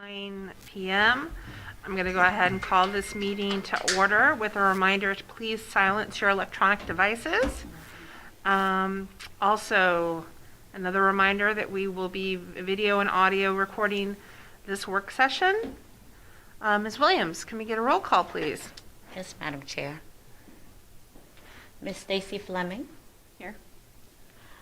9 p.m. I'm going to go ahead and call this meeting to order with a reminder to please silence your electronic devices. Also, another reminder that we will be video and audio recording this work session. Ms. Williams, can we get a roll call, please? Yes, Madam Chair. Ms. Stacy Fleming. Here.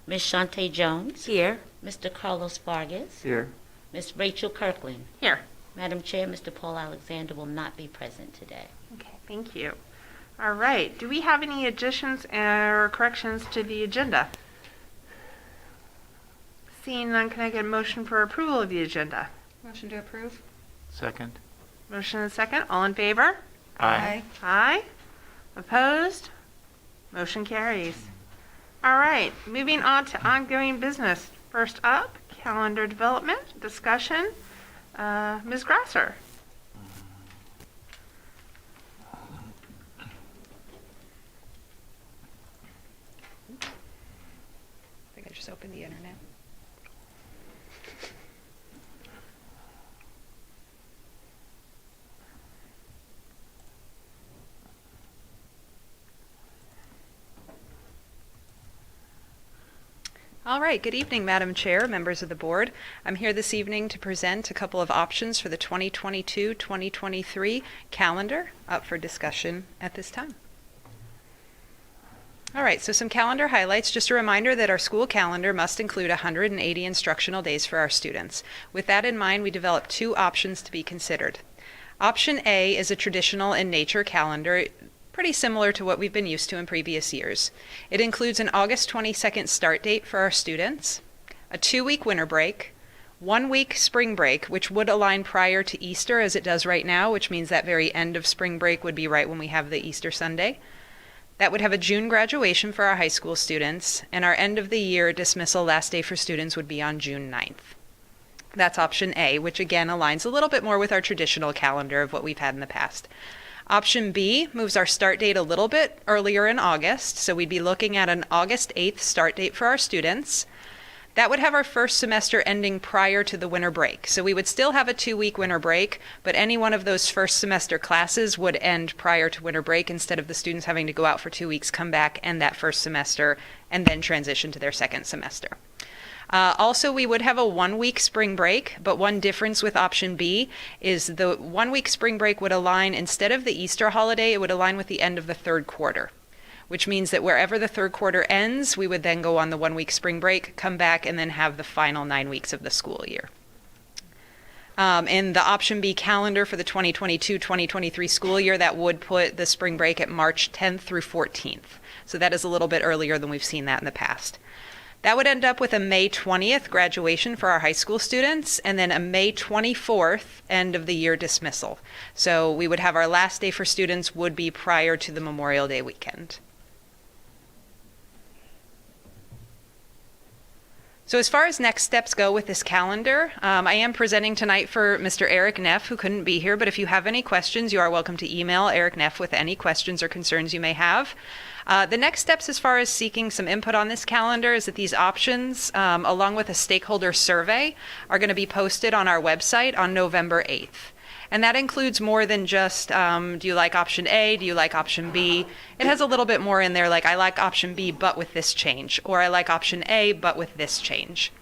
Ms. Shantae Jones. Here. Mr. Carlos Vargas. Here. Ms. Rachel Kirkland. Here. Madam Chair, Mr. Paul Alexander will not be present today. Okay, thank you. All right, do we have any additions or corrections to the agenda? Seeing none, can I get a motion for approval of the agenda? Motion to approve. Second. Motion and second, all in favor? Aye. Aye. Opposed? Motion carries. All right, moving on to ongoing business. First up, calendar development, discussion. Ms. Grasser. I think I just opened the internet. All right, good evening, Madam Chair, members of the board. I'm here this evening to present a couple of options for the 2022-2023 calendar up for discussion at this time. All right, so some calendar highlights. Just a reminder that our school calendar must include 180 instructional days for our students. With that in mind, we developed two options to be considered. Option A is a traditional in nature calendar, pretty similar to what we've been used to in previous years. It includes an August 22nd start date for our students, a 2-week winter break, 1-week spring break, which would align prior to Easter as it does right now, which means that very end of spring break would be right when we have the Easter Sunday. That would have a June graduation for our high school students, and our end of the year dismissal last day for students would be on June 9th. That's option A, which again aligns a little bit more with our traditional calendar of what we've had in the past. Option B moves our start date a little bit earlier in August, so we'd be looking at an August 8th start date for our students. That would have our first semester ending prior to the winter break. So we would still have a 2-week winter break, but any one of those first semester classes would end prior to winter break instead of the students having to go out for 2 weeks, come back, end that first semester, and then transition to their second semester. Also, we would have a 1-week spring break, but one difference with option B is the 1-week spring break would align, instead of the Easter holiday, it would align with the end of the third quarter, which means that wherever the third quarter ends, we would then go on the 1-week spring break, come back, and then have the final 9 weeks of the school year. In the option B calendar for the 2022-2023 school year, that would put the spring break at March 10th through 14th. So that is a little bit earlier than we've seen that in the past. That would end up with a May 20th graduation for our high school students, and then a May 24th end of the year dismissal. So we would have our last day for students would be prior to the Memorial Day weekend. So as far as next steps go with this calendar, I am presenting tonight for Mr. Eric Neff, who couldn't be here, but if you have any questions, you are welcome to email Eric Neff with any questions or concerns you may have. The next steps as far as seeking some input on this calendar is that these options, along with a stakeholder survey, are going to be posted on our website on November 8th. And that includes more than just, do you like option A, do you like option B? It has a little bit more in there, like I like option B but with this change, or I like option A but with this change.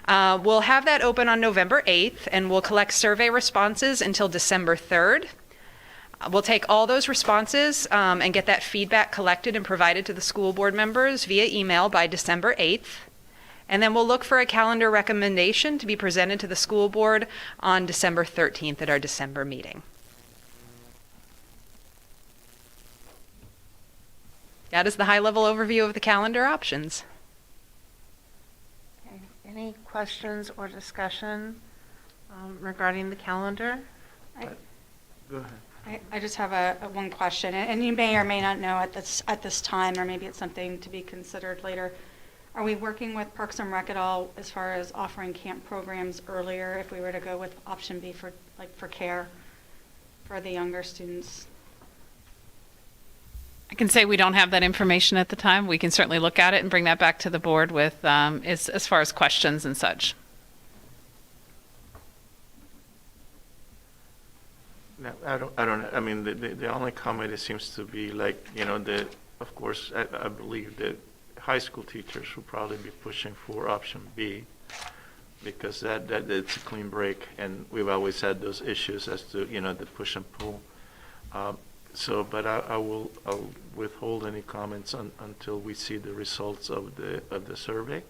We'll have that open on November 8th, and we'll collect survey responses until December 3rd. We'll take all those responses and get that feedback collected and provided to the school board members via email by December 8th. And then we'll look for a calendar recommendation to be presented to the school board on December 13th at our December meeting. That is the high-level overview of the calendar options. Okay. Any questions or discussion regarding the calendar? Go ahead. I just have one question, and you may or may not know at this time, or maybe it's something to be considered later. Are we working with Parks and Rec at all as far as offering camp programs earlier if we were to go with option B for care for the younger students? I can say we don't have that information at the time. We can certainly look at it and bring that back to the board with as far as questions and such. No, I don't, I mean, the only comment, it seems to be like, of course, I believe that high school teachers will probably be pushing for option B, because that it's a clean break, and we've always had those issues as to, the push and pull. But I'll withhold any comments until we see the results of the survey,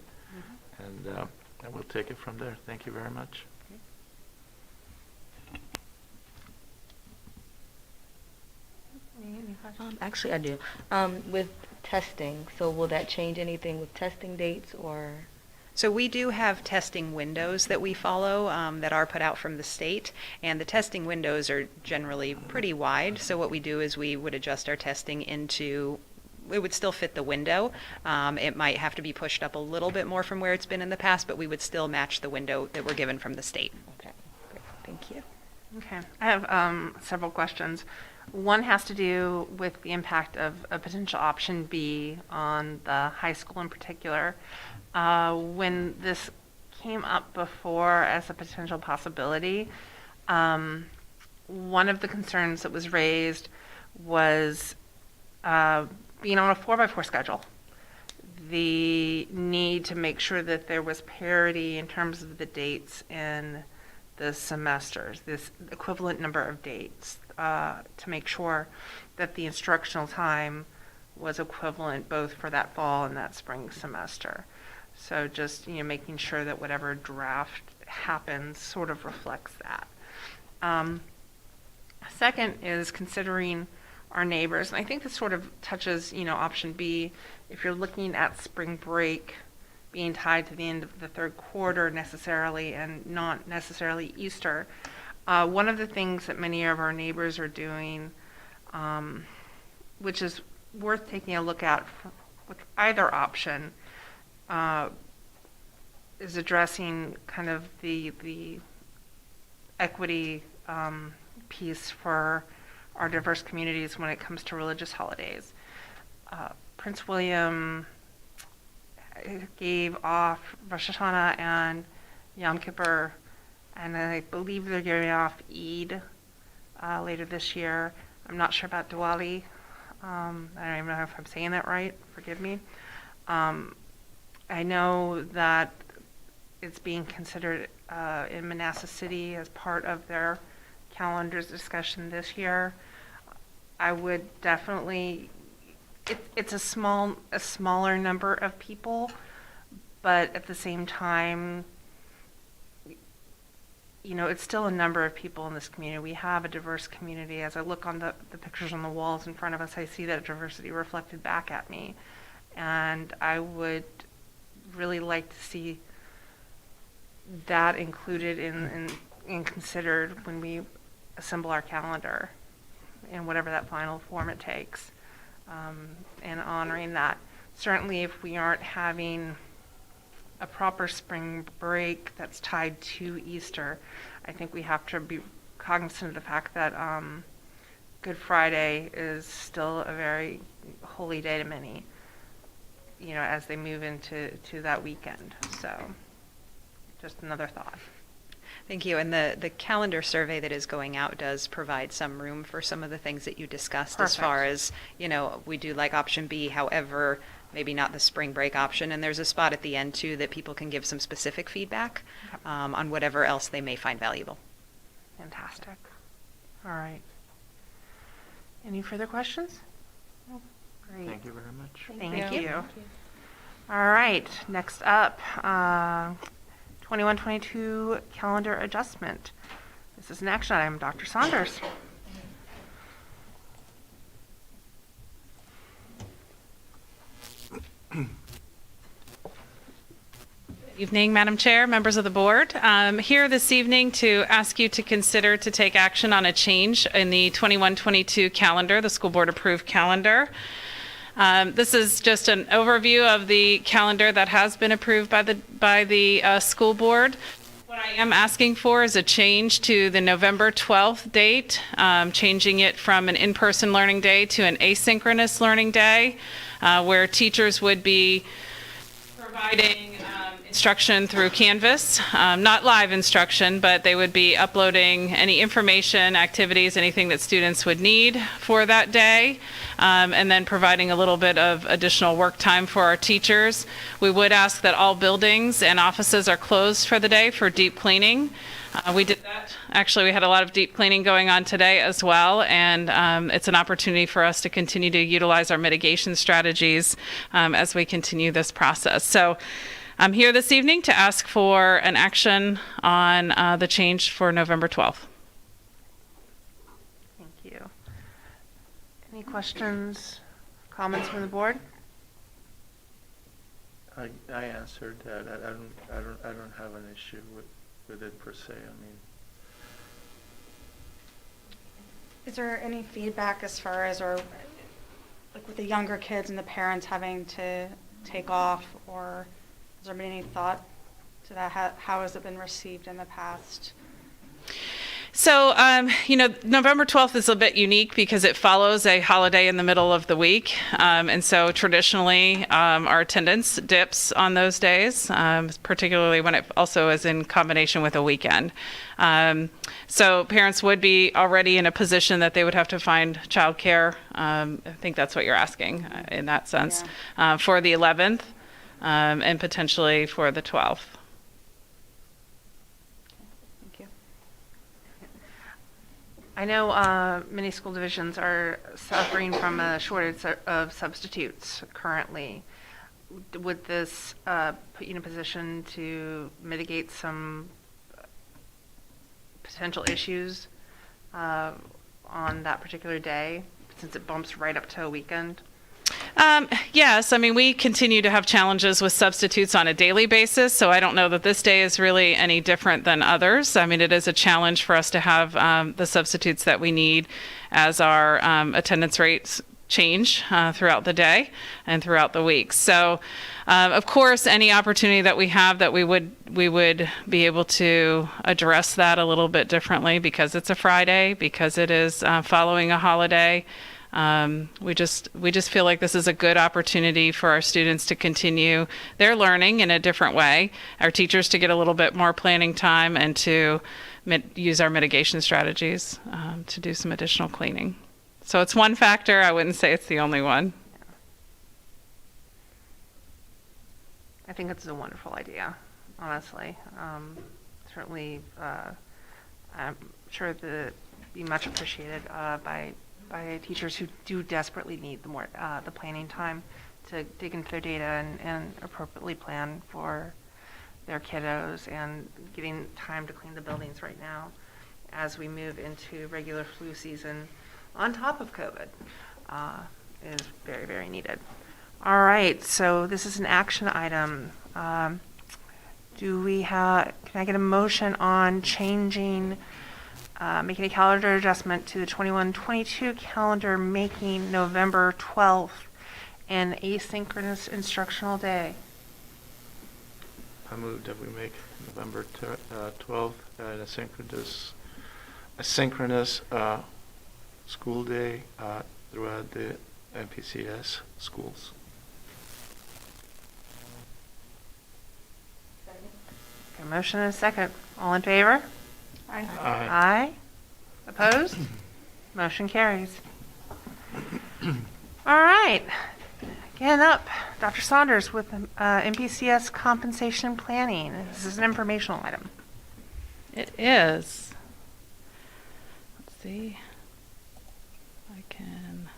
and we'll take it from there. Thank you very much. Any questions? Actually, I do. With testing, so will that change anything with testing dates or? So we do have testing windows that we follow that are put out from the state, and the testing windows are generally pretty wide. So what we do is we would adjust our testing into, it would still fit the window. It might have to be pushed up a little bit more from where it's been in the past, but we would still match the window that we're given from the state. Okay, great. Thank you. Okay, I have several questions. One has to do with the impact of a potential option B on the high school in particular. When this came up before as a potential possibility, one of the concerns that was raised was being on a 4x4 schedule. The need to make sure that there was parity in terms of the dates in the semesters, this equivalent number of dates, to make sure that the instructional time was equivalent both for that fall and that spring semester. So just, making sure that whatever draft happens sort of reflects that. Second is considering our neighbors. And I think this sort of touches, option B. If you're looking at spring break being tied to the end of the third quarter necessarily and not necessarily Easter, one of the things that many of our neighbors are doing, which is worth taking a look at with either option, is addressing kind of the equity piece for our diverse communities when it comes to religious holidays. Prince William gave off Rosh Hashanah and Yom Kippur, and I believe they're giving off Eid later this year. I'm not sure about Diwali. I don't even know if I'm saying that right. Forgive me. I know that it's being considered in Manassas City as part of their calendar's discussion this year. I would definitely, it's a smaller number of people, but at the same time, it's still a number of people in this community. We have a diverse community. As I look on the pictures on the walls in front of us, I see that diversity reflected back at me. And I would really like to see that included and considered when we assemble our calendar in whatever that final form it takes, and honoring that. Certainly if we aren't having a proper spring break that's tied to Easter, I think we have to be cognizant of the fact that Good Friday is still a very holy day to many, as they move into that weekend. So just another thought. Thank you. And the calendar survey that is going out does provide some room for some of the things that you discussed. As far as, we do like option B, however, maybe not the spring break option. And there's a spot at the end, too, that people can give some specific feedback on whatever else they may find valuable. Fantastic. All right. Any further questions? No. Great. Thank you very much. Thank you. All right. Next up, 21-22 calendar adjustment. This is an action item. Dr. Saunders. Evening, Madam Chair, members of the board. Here this evening to ask you to consider to take action on a change in the 21-22 calendar, the school board approved calendar. This is just an overview of the calendar that has been approved by the school board. What I am asking for is a change to the November 12th date, changing it from an in-person learning day to an asynchronous learning day, where teachers would be providing instruction through Canvas, not live instruction, but they would be uploading any information, activities, anything that students would need for that day, and then providing a little bit of additional work time for our teachers. We would ask that all buildings and offices are closed for the day for deep cleaning. We did that. Actually, we had a lot of deep cleaning going on today as well, and it's an opportunity for us to continue to utilize our mitigation strategies as we continue this process. So I'm here this evening to ask for an action on the change for November 12th. Thank you. Any questions, comments from the board? I answered that. I don't have an issue with it per se. I mean, Is there any feedback as far as, or like with the younger kids and the parents having to take off, or has there been any thought to that? How has it been received in the past? So, November 12th is a bit unique because it follows a holiday in the middle of the week. And so traditionally, our attendance dips on those days, particularly when it also is in combination with a weekend. So parents would be already in a position that they would have to find childcare. I think that's what you're asking in that sense, for the 11th and potentially for the 12th. I know many school divisions are suffering from a shortage of substitutes currently. Would this put you in a position to mitigate some potential issues on that particular day, since it bumps right up to a weekend? Yes, I mean, we continue to have challenges with substitutes on a daily basis, so I don't know that this day is really any different than others. I mean, it is a challenge for us to have the substitutes that we need as our attendance rates change throughout the day and throughout the week. So, of course, any opportunity that we have that we would be able to address that a little bit differently because it's a Friday, because it is following a holiday. We just feel like this is a good opportunity for our students to continue their learning in a different way, our teachers to get a little bit more planning time, and to use our mitigation strategies to do some additional cleaning. So it's one factor. I wouldn't say it's the only one. I think it's a wonderful idea, honestly. Certainly, I'm sure that it'd be much appreciated by teachers who do desperately need the planning time to dig into their data and appropriately plan for their kiddos, and getting time to clean the buildings right now as we move into regular flu season on top of COVID is very, very needed. All right, so this is an action item. Can I get a motion on changing, making a calendar adjustment to the 21-22 calendar, making November 12th an asynchronous instructional day? I move that we make November 12th an asynchronous school day throughout the MPCS schools. A motion and a second. All in favor? Aye. Aye. Opposed? Motion carries. All right. Again up, Dr. Saunders with MPCS compensation planning. This is an informational item. It is. Let's see. I can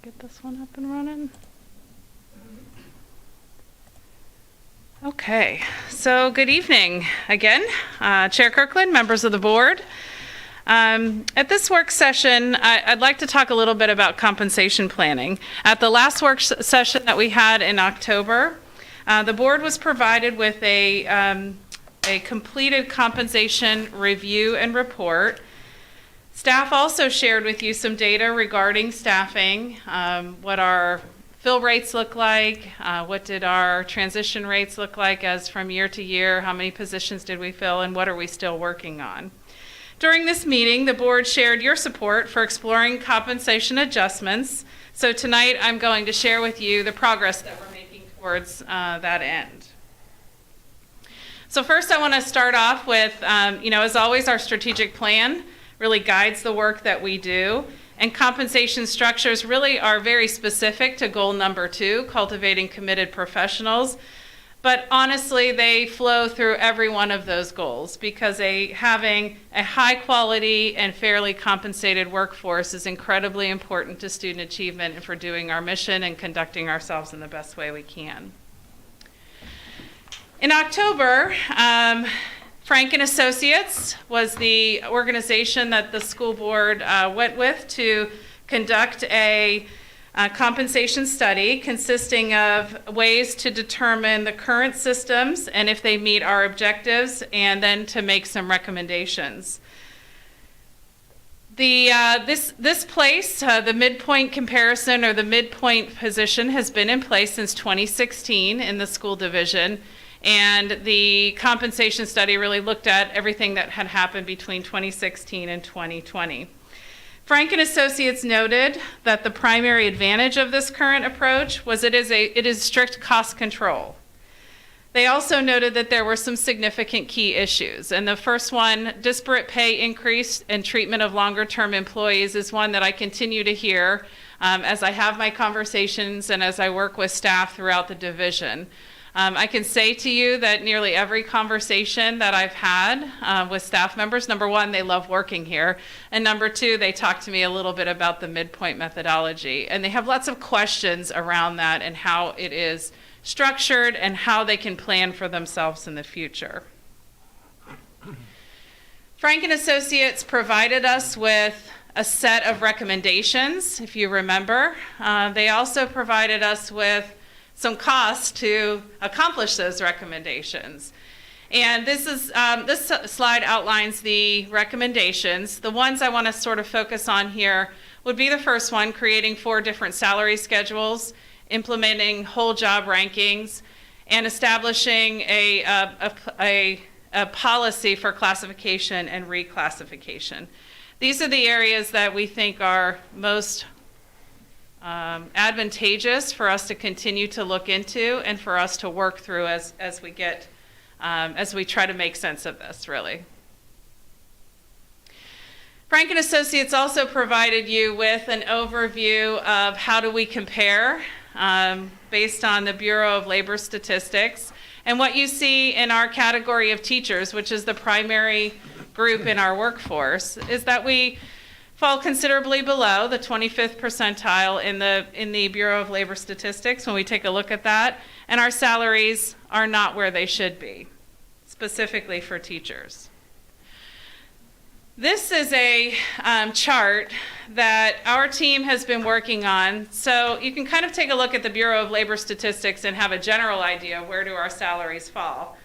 get this one up and running. Okay, so good evening again, Chair Kirkland, members of the board. At this work session, I'd like to talk a little bit about compensation planning. At the last work session that we had in October, the board was provided with a completed compensation review and report. Staff also shared with you some data regarding staffing, what our fill rates look like, what did our transition rates look like as from year to year, how many positions did we fill, and what are we still working on. During this meeting, the board shared your support for exploring compensation adjustments So tonight, I'm going to share with you the progress that we're making towards that end. So first, I want to start off with, as always, our strategic plan really guides the work that we do. And compensation structures really are very specific to goal number 2, cultivating committed professionals. But honestly, they flow through every one of those goals because having a high quality and fairly compensated workforce is incredibly important to student achievement and for doing our mission and conducting ourselves in the best way we can. In October, Frank & Associates was the organization that the school board went with to conduct a compensation study consisting of ways to determine the current systems and if they meet our objectives, and then to make some recommendations. This place, the midpoint comparison or the midpoint position, has been in place since 2016 in the school division. And the compensation study really looked at everything that had happened between 2016 and 2020. Frank & Associates noted that the primary advantage of this current approach was it is strict cost control. They also noted that there were some significant key issues. And the first one, disparate pay increase and treatment of longer-term employees, is one that I continue to hear as I have my conversations and as I work with staff throughout the division. I can say to you that nearly every conversation that I've had with staff members, number one, they love working here. And number two, they talk to me a little bit about the midpoint methodology. And they have lots of questions around that and how it is structured and how they can plan for themselves in the future. Frank & Associates provided us with a set of recommendations, if you remember. They also provided us with some costs to accomplish those recommendations. And this slide outlines the recommendations. The ones I want to sort of focus on here would be the first one, creating 4 different salary schedules, implementing whole job rankings, and establishing a policy for classification and reclassification. These are the areas that we think are most advantageous for us to continue to look into and for us to work through as we try to make sense of this, really. Frank & Associates also provided you with an overview of how do we compare based on the Bureau of Labor Statistics. And what you see in our category of teachers, which is the primary group in our workforce, is that we fall considerably below the 25th percentile in the Bureau of Labor Statistics when we take a look at that, and our salaries are not where they should be, specifically for teachers. This is a chart that our team has been working on, so you can kind of take a look at the Bureau of Labor Statistics and have a general idea of where do our salaries fall.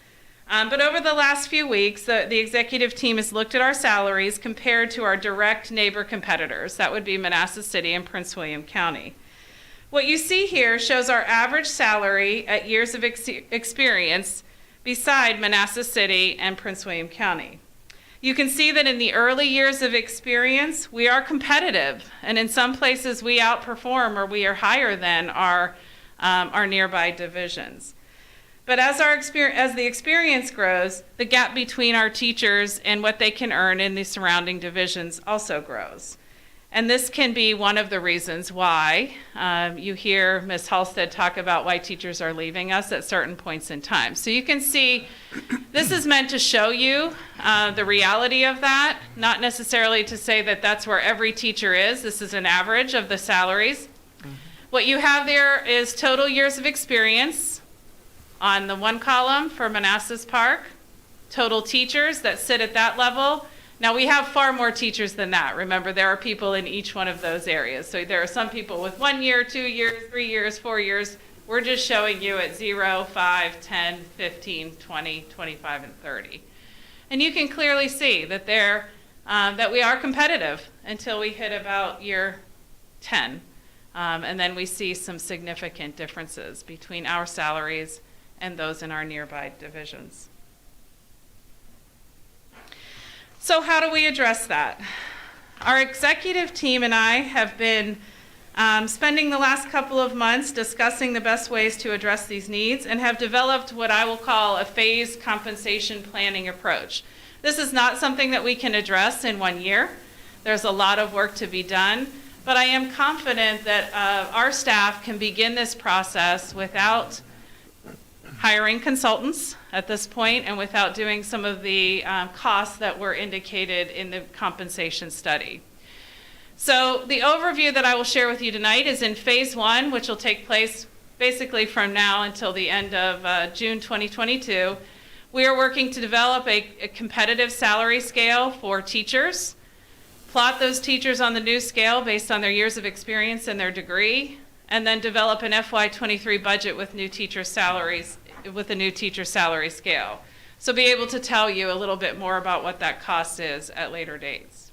But over the last few weeks, the executive team has looked at our salaries compared to our direct neighbor competitors. That would be Manassas City and Prince William County. What you see here shows our average salary at years of experience beside Manassas City and Prince William County. You can see that in the early years of experience, we are competitive, and in some places we outperform or we are higher than our nearby divisions. But as the experience grows, the gap between our teachers and what they can earn in the surrounding divisions also grows. And this can be one of the reasons why you hear Ms. Halstead talk about why teachers are leaving us at certain points in time. So you can see this is meant to show you the reality of that, not necessarily to say that that's where every teacher is. This is an average of the salaries. Mm-hmm. What you have there is total years of experience on the one column for Manassas Park, total teachers that sit at that level. Now, we have far more teachers than that. Remember, there are people in each one of those areas. So there are some people with 1 year, 2 years, 3 years, 4 years. We're just showing you at 0, 5, 10, 15, 20, 25, and 30. And you can clearly see that that we are competitive until we hit about year 10. And then we see some significant differences between our salaries and those in our nearby divisions. So how do we address that? Our executive team and I have been spending the last couple of months discussing the best ways to address these needs and have developed what I will call a phased compensation planning approach. This is not something that we can address in 1 year. There's a lot of work to be done, but I am confident that our staff can begin this process without hiring consultants at this point and without doing some of the costs that were indicated in the compensation study. So the overview that I will share with you tonight is in phase 1, which will take place basically from now until the end of June 2022. We are working to develop a competitive salary scale for teachers, plot those teachers on the new scale based on their years of experience and their degree, and then develop an FY23 budget with new teacher salaries, with a new teacher salary scale. So be able to tell you a little bit more about what that cost is at later dates.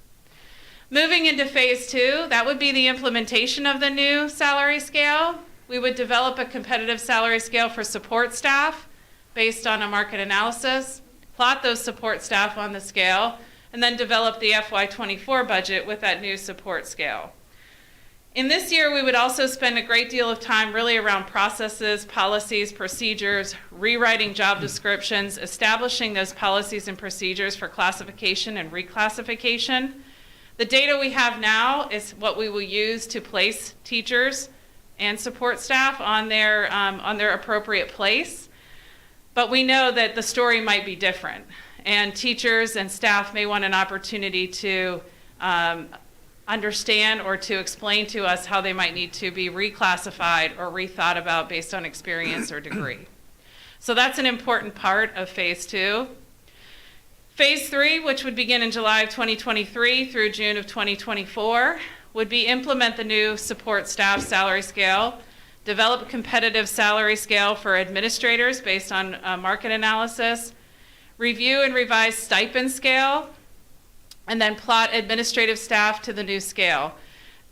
Moving into phase 2, that would be the implementation of the new salary scale. We would develop a competitive salary scale for support staff based on a market analysis, plot those support staff on the scale, and then develop the FY24 budget with that new support scale. In this year, we would also spend a great deal of time really around processes, policies, procedures, rewriting job descriptions, establishing those policies and procedures for classification and reclassification. The data we have now is what we will use to place teachers and support staff on their appropriate place. But we know that the story might be different, and teachers and staff may want an opportunity to understand or to explain to us how they might need to be reclassified or rethought about based on experience or degree. So that's an important part of phase 2. Phase 3, which would begin in July of 2023 through June of 2024, would be implement the new support staff salary scale, develop a competitive salary scale for administrators based on market analysis, review and revise stipend scale, and then plot administrative staff to the new scale.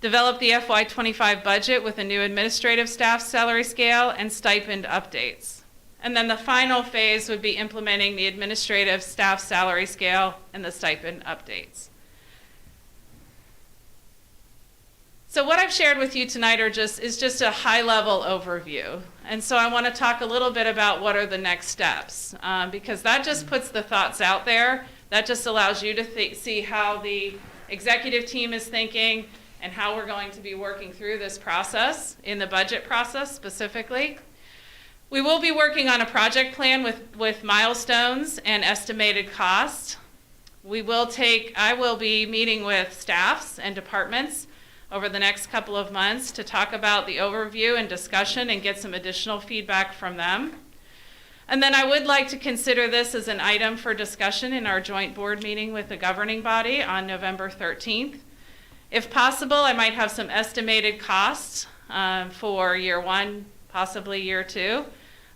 Develop the FY25 budget with a new administrative staff salary scale and stipend updates. And then the final phase would be implementing the administrative staff salary scale and the stipend updates. So what I've shared with you tonight is just a high-level overview. And so I want to talk a little bit about what are the next steps, because that just puts the thoughts out there. That just allows you to see how the executive team is thinking and how we're going to be working through this process, in the budget process specifically. We will be working on a project plan with milestones and estimated costs. I will be meeting with staffs and departments over the next couple of months to talk about the overview and discussion and get some additional feedback from them. And then I would like to consider this as an item for discussion in our joint board meeting with the governing body on November 13th. If possible, I might have some estimated costs for year 1, possibly year 2.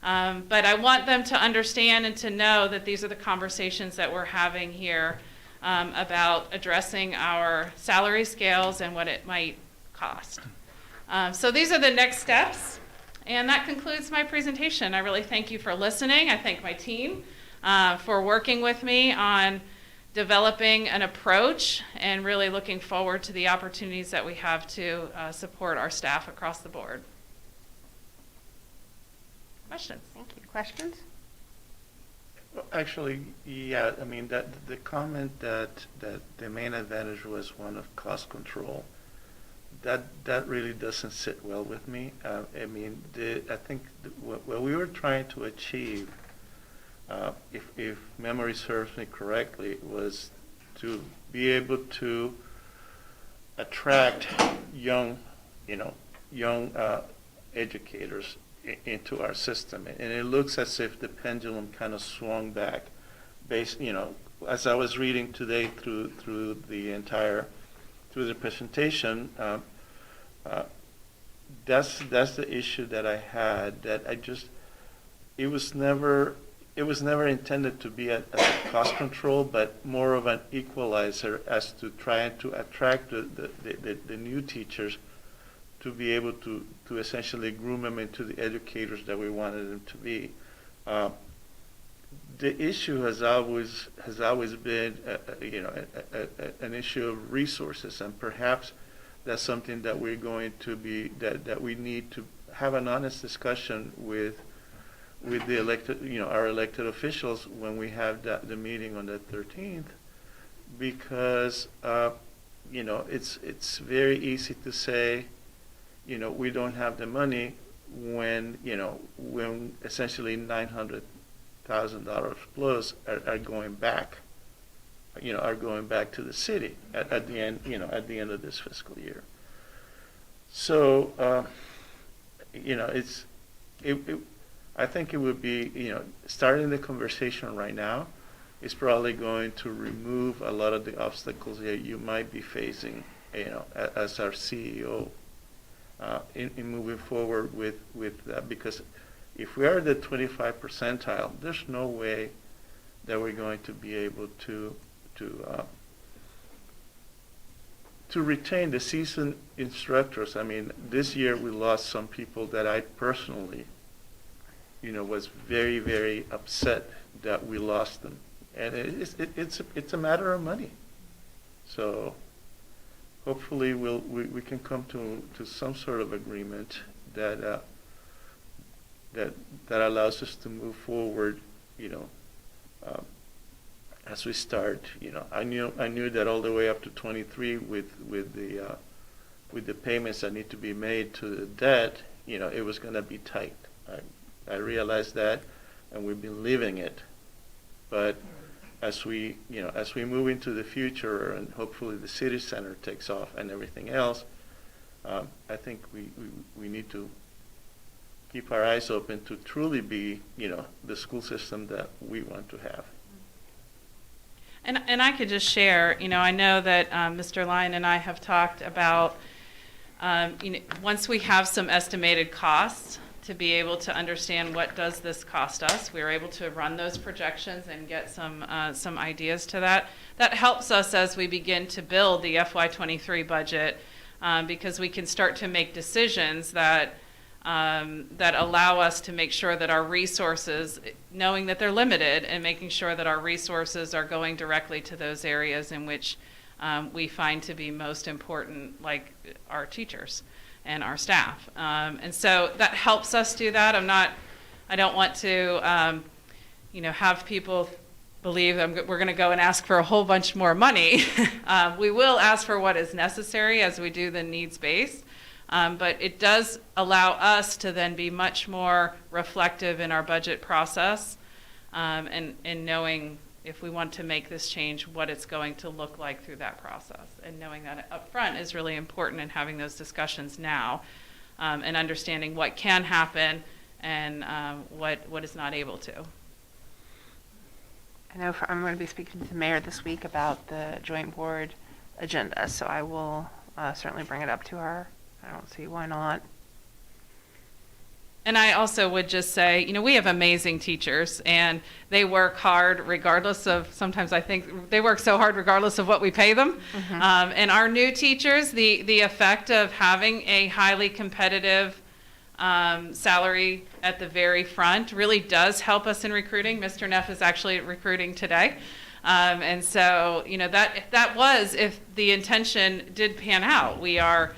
But I want them to understand and to know that these are the conversations that we're having here about addressing our salary scales and what it might cost. So these are the next steps, and that concludes my presentation. I really thank you for listening. I thank my team for working with me on developing an approach and really looking forward to the opportunities that we have to support our staff across the board. Questions? Thank you. Questions? Well, actually, yeah, I mean, that the comment that the main advantage was one of cost control, that really doesn't sit well with me. I mean, I think what we were trying to achieve, if memory serves me correctly, was to be able to attract young educators into our system, and it looks as if the pendulum kind of swung back, as I was reading today through the presentation. That's the issue that I had. That it was never intended to be a cost control, but more of an equalizer as to trying to attract the new teachers to be able to essentially groom them into the educators that we wanted them to be. The issue has always been, an issue of resources, and perhaps that's something that we're going to be, that we need to have an honest discussion with the elected, our elected officials when we have the meeting on the 13th, because, it's very easy to say, we don't have the money when essentially $900,000 plus are going back, are going back to the city at the end, at the end of this fiscal year. So, I think it would be, starting the conversation right now is probably going to remove a lot of the obstacles that you might be facing, as our CEO, in moving forward with that. Because if we are the 25 percentile, there's no way that we're going to be able to retain the seasoned instructors. I mean, this year we lost some people that I personally, was very, very upset that we lost them. And it's a matter of money. So hopefully we can come to some sort of agreement that allows us to move forward, as we start. I knew that all the way up to 23 with the payments that need to be made to the debt, it was going to be tight. I realized that, and we've been living it. But as we move into the future, and hopefully the city center takes off and everything else, I think we need to keep our eyes open to truly be, the school system that we want to have. And I could just share, I know that Mr. Lyon and I have talked about, once we have some estimated costs, to be able to understand what does this cost us. We were able to run those projections and get some ideas to that. That helps us as we begin to build the FY23 budget, because we can start to make decisions that allow us to make sure that our resources, knowing that they're limited, and making sure that our resources are going directly to those areas in which we find to be most important, like our teachers and our staff. And so that helps us do that. I don't want to, have people believe we're going to go and ask for a whole bunch more money. We will ask for what is necessary as we do the needs-based. But it does allow us to then be much more reflective in our budget process, and knowing if we want to make this change, what it's going to look like through that process. And knowing that up front is really important, in having those discussions now, and understanding what can happen and what is not able to. I know I'm going to be speaking to the mayor this week about the joint board agenda, so I will certainly bring it up to her. I don't see why not. And I also would just say, we have amazing teachers, and they work hard regardless of, sometimes I think they work so hard regardless of what we pay them. Mm-hmm. And our new teachers, the effect of having a highly competitive salary at the very front really does help us in recruiting. Mr. Neff is actually recruiting today. And so, that was, if the intention did pan out, we are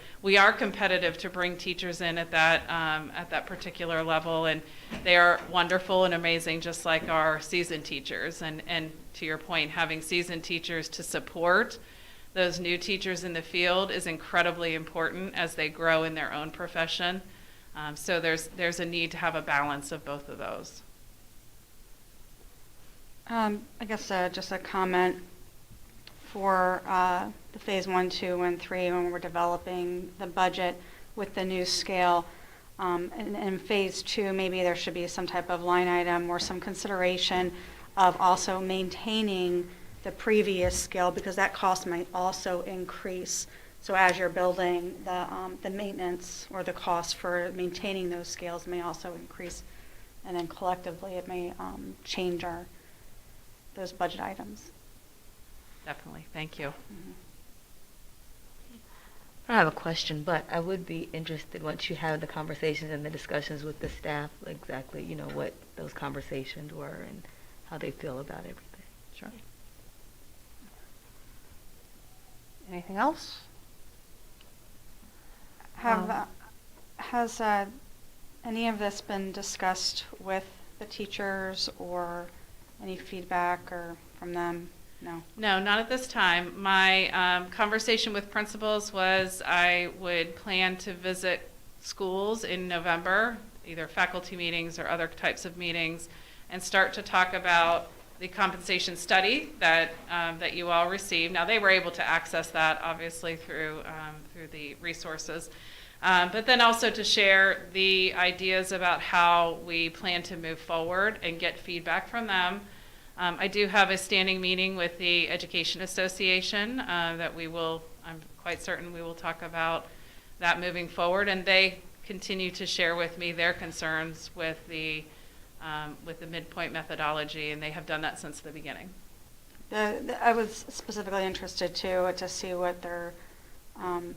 competitive to bring teachers in at that particular level, and they are wonderful and amazing, just like our seasoned teachers. And to your point, having seasoned teachers to support those new teachers in the field is incredibly important as they grow in their own profession. So there's a need to have a balance of both of those. I guess just a comment for the phase 1, 2, and 3 when we're developing the budget with the new scale. In phase 2, maybe there should be some type of line item or some consideration of also maintaining the previous scale, because that cost might also increase. So as you're building, the maintenance or the cost for maintaining those scales may also increase, and then collectively it may change those budget items. Definitely. Thank you. Mm-hmm. I have a question, but I would be interested, once you have the conversations and the discussions with the staff, exactly, what those conversations were and how they feel about everything. Sure. Anything else? Has any of this been discussed with the teachers or any feedback or from them? No. No, not at this time. My conversation with principals was I would plan to visit schools in November, either faculty meetings or other types of meetings, and start to talk about the compensation study that that you all received. Now, they were able to access that, obviously, through the resources. But then also to share the ideas about how we plan to move forward and get feedback from them. I do have a standing meeting with the Education Association that I'm quite certain we will talk about that moving forward. And they continue to share with me their concerns with the midpoint methodology, and they have done that since the beginning. I was specifically interested too to see what their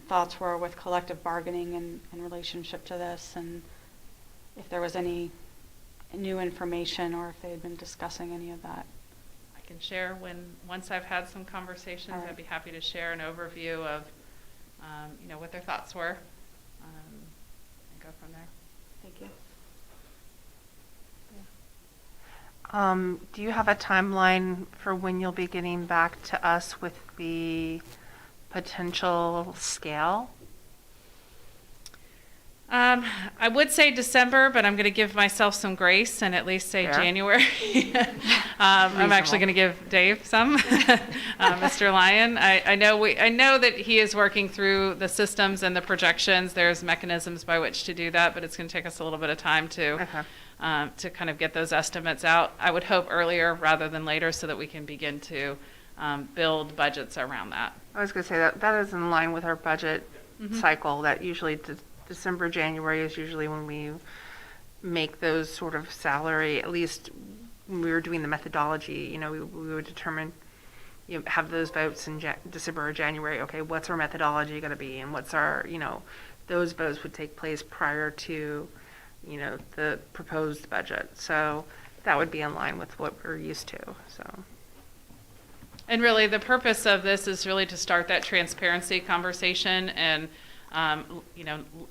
thoughts were with collective bargaining in relationship to this, and if there was any new information or if they had been discussing any of that. I can share once I've had some conversations. Right. I'd be happy to share an overview of what their thoughts were, and go from there. Thank you. Do you have a timeline for when you'll be getting back to us with the potential scale? I would say December, but I'm going to give myself some grace and at least say Fair. January. I'm actually going to give Dave some, Mr. Lyon. I know that he is working through the systems and the projections. There's mechanisms by which to do that, but it's going to take us a little bit of time to kind of get those estimates out. I would hope earlier rather than later so that we can begin to build budgets around that. I was going to say that is in line with our budget cycle. That usually December, January is usually when we make those sort of salary, at least when we were doing the methodology, we would determine, have those votes in December or January. Okay, what's our methodology going to be? And what's our, those votes would take place prior to, the proposed budget. So that would be in line with what we're used to, so. And really, the purpose of this is really to start that transparency conversation and,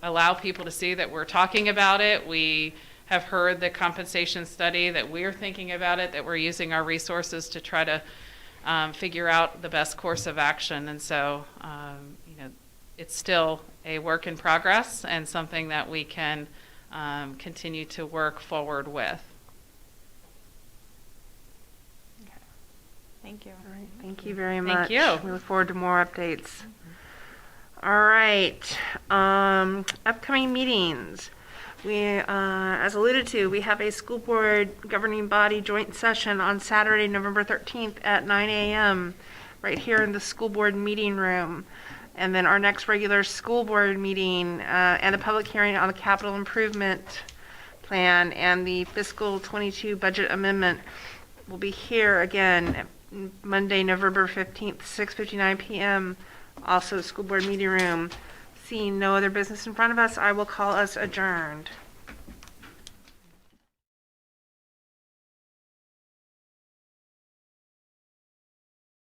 allow people to see that we're talking about it. We have heard the compensation study, that we're thinking about it, that we're using our resources to try to figure out the best course of action. And so, it's still a work in progress and something that we can continue to work forward with. Thank you. All right, thank you very much. Thank you. We look forward to more updates. All right, upcoming meetings. We, as alluded to, we have a school board governing body joint session on Saturday, November 13th at 9 a.m. right here in the school board meeting room. And then our next regular school board meeting and a public hearing on the capital improvement plan and the fiscal 22 budget amendment will be here again Monday, November 15th, 6:59 p.m. Also, school board meeting room. Seeing no other business in front of us, I will call us adjourned.